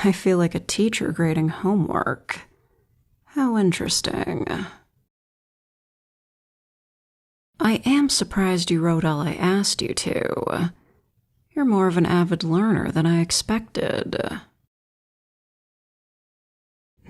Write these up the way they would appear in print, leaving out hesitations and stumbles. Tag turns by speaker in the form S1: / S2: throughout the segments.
S1: I feel like a teacher grading homework. How interesting. I am surprised you wrote all I asked you to. You're more of an avid learner than I expected.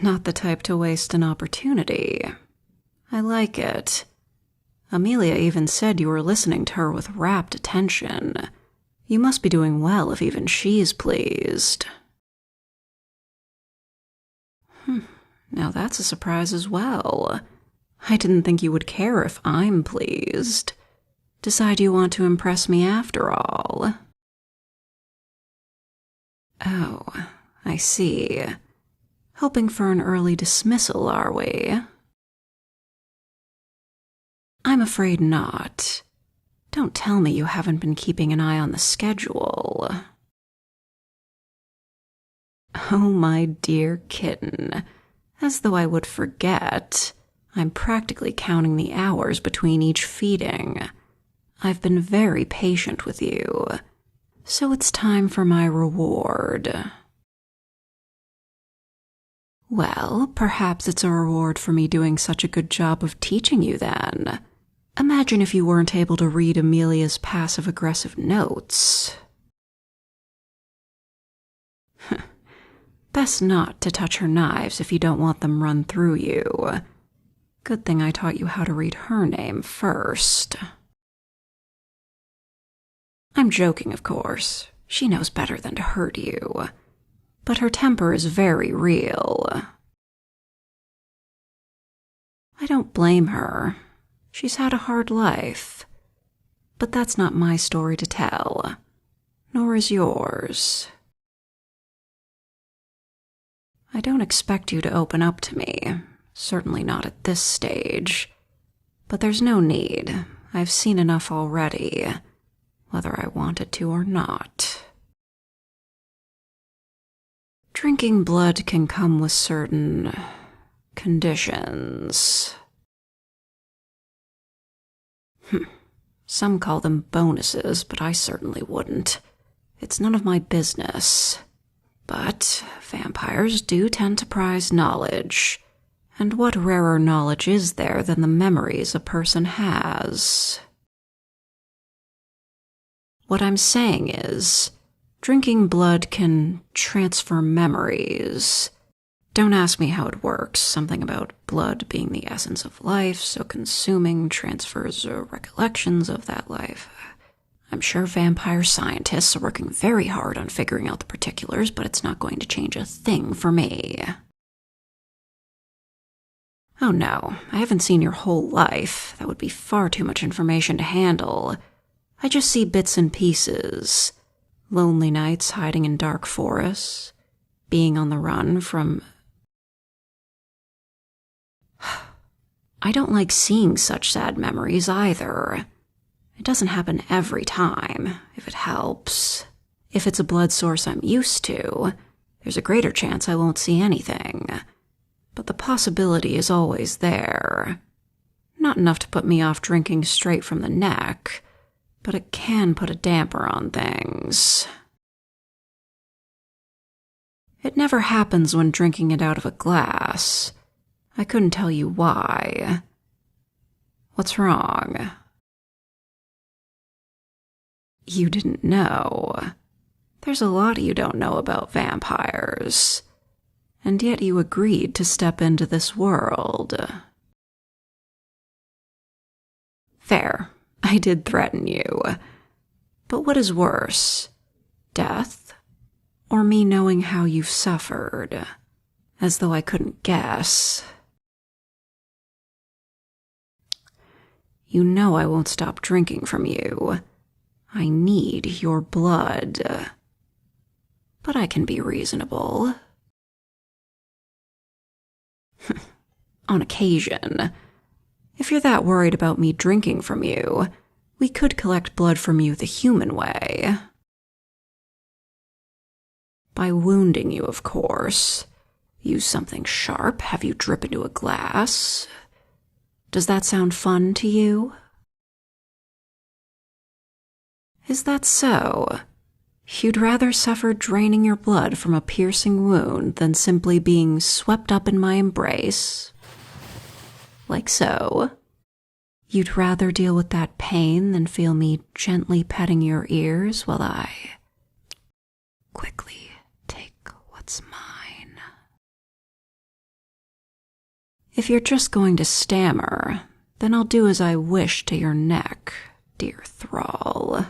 S1: Not the type to waste an opportunity. I like it. Amelia even said you were listening to her with rapt attention. You must be doing well if even she's pleased. Now that's a surprise as well. I didn't think you would care if I'm pleased. Decide you want to impress me after all. Oh, I see. Hoping for an early dismissal, are we? I'm afraid not. Don't tell me you haven't been keeping an eye on the schedule. Oh, my dear kitten. As though I would forget. I'm practically counting the hours between each feeding. I've been very patient with you. So it's time for my reward. Well, perhaps it's a reward for me doing such a good job of teaching you then. Imagine if you weren't able to read Amelia's passive-aggressive notes. Best not to touch her knives if you don't want them run through you. Good thing I taught you how to read her name first. I'm joking, of course. She knows better than to hurt you. But her temper is very real. I don't blame her. She's had a hard life. But that's not my story to tell. Nor is yours. I don't expect you to open up to me. Certainly not at this stage. But there's no need. I've seen enough already, whether I wanted to or not. Drinking blood can come with certain conditions. Some call them bonuses, but I certainly wouldn't. It's none of my business. But vampires do tend to prize knowledge. And what rarer knowledge is there than the memories a person has? What I'm saying is, drinking blood can transfer memories. Don't ask me how it works. Something about blood being the essence of life, so consuming transfers recollections of that life. I'm sure vampire scientists are working very hard on figuring out the particulars, but it's not going to change a thing for me. Oh no, I haven't seen your whole life. That would be far too much information to handle. I just see bits and pieces. Lonely nights hiding in dark forests. Being on the run from... I don't like seeing such sad memories either. It doesn't happen every time, if it helps. If it's a blood source I'm used to, there's a greater chance I won't see anything. But the possibility is always there. Not enough to put me off drinking straight from the neck, but it can put a damper on things. It never happens when drinking it out of a glass. I couldn't tell you why. What's wrong? You didn't know. There's a lot you don't know about vampires. And yet you agreed to step into this world. Fair, I did threaten you. But what is worse, death, or me knowing how you've suffered, as though I couldn't guess? You know I won't stop drinking from you. I need your blood. But I can be reasonable. On occasion. If you're that worried about me drinking from you, we could collect blood from you the human way. By wounding you, of course. Use something sharp, have you drip into a glass. Does that sound fun to you? Is that so? You'd rather suffer draining your blood from a piercing wound than simply being swept up in my embrace? Like so? You'd rather deal with that pain than feel me gently petting your ears while I quickly take what's mine? If you're just going to stammer, then I'll do as I wish to your neck, dear thrall.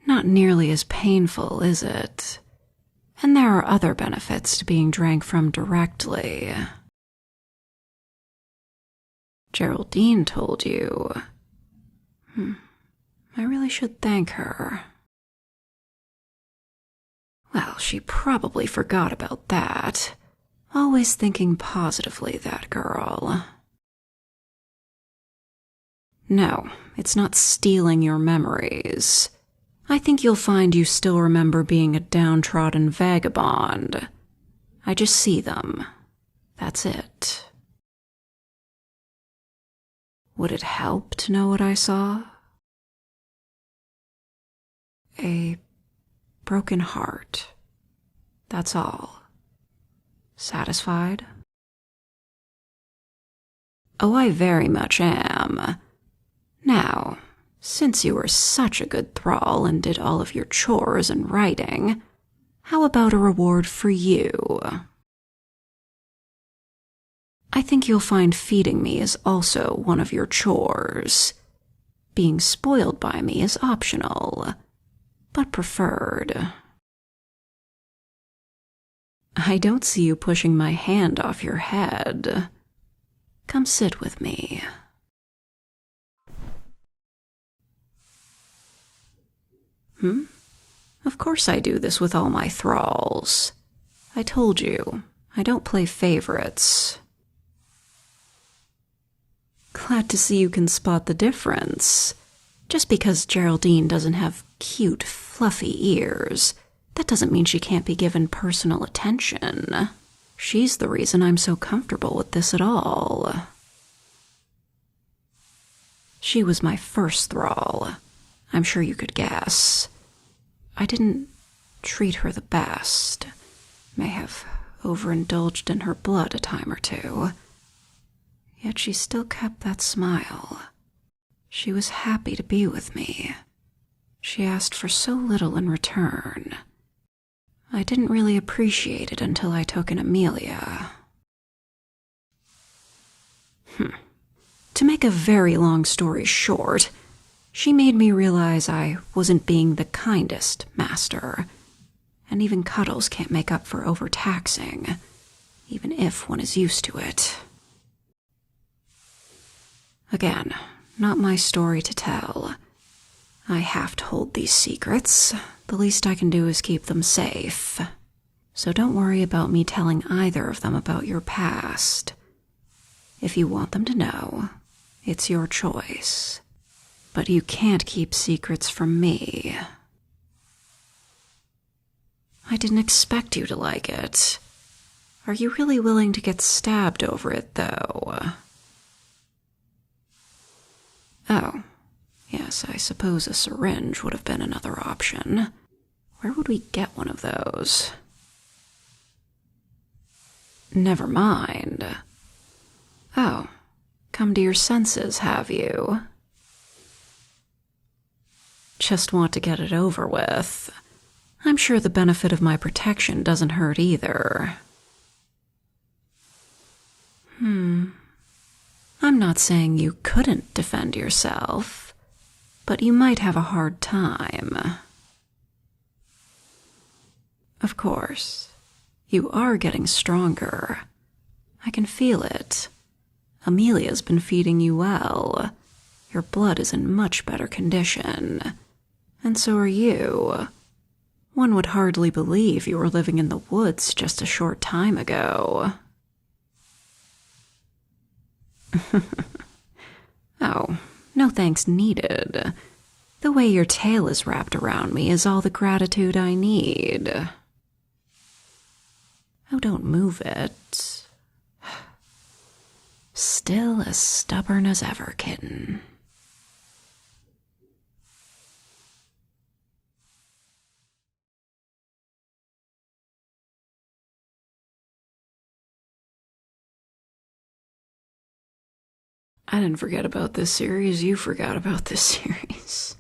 S1: Not nearly as painful, is it? And there are other benefits to being drank from directly. Geraldine told you. I really should thank her. Well, she probably forgot about that. Always thinking positively, that girl. No, it's not stealing your memories. I think you'll find you still remember being a downtrodden vagabond. I just see them. That's it. Would it help to know what I saw? A broken heart. That's all. Satisfied? Oh, I very much am. Now, since you were such a good thrall and did all of your chores and writing, how about a reward for you? I think you'll find feeding me is also one of your chores. Being spoiled by me is optional, but preferred. I don't see you pushing my hand off your head. Come sit with me. Of course I do this with all my thralls. I told you, I don't play favorites. Glad to see you can spot the difference. Just because Geraldine doesn't have cute, fluffy ears, that doesn't mean she can't be given personal attention. She's the reason I'm so comfortable with this at all. She was my first thrall. I'm sure you could guess. I didn't treat her the best. May have overindulged in her blood a time or two. Yet she still kept that smile. She was happy to be with me. She asked for so little in return. I didn't really appreciate it until I took in Amelia. To make a very long story short, she made me realize I wasn't being the kindest master, and even cuddles can't make up for overtaxing, even if one is used to it. Again, not my story to tell. I have to hold these secrets. The least I can do is keep them safe. So don't worry about me telling either of them about your past. If you want them to know, it's your choice. But you can't keep secrets from me. I didn't expect you to like it. Are you really willing to get stabbed over it, though? Oh, yes, I suppose a syringe would have been another option. Where would we get one of those? Never mind. Oh, come to your senses, have you? Just want to get it over with. I'm sure the benefit of my protection doesn't hurt either. I'm not saying you couldn't defend yourself, but you might have a hard time. Of course, you are getting stronger. I can feel it. Amelia's been feeding you well. Your blood is in much better condition. And so are you. One would hardly believe you were living in the woods just a short time ago. Oh, no thanks needed. The way your tail is wrapped around me is all the gratitude I need. Oh, don't move it. Still as stubborn as ever, kitten. I didn't forget about this series. You forgot about this series.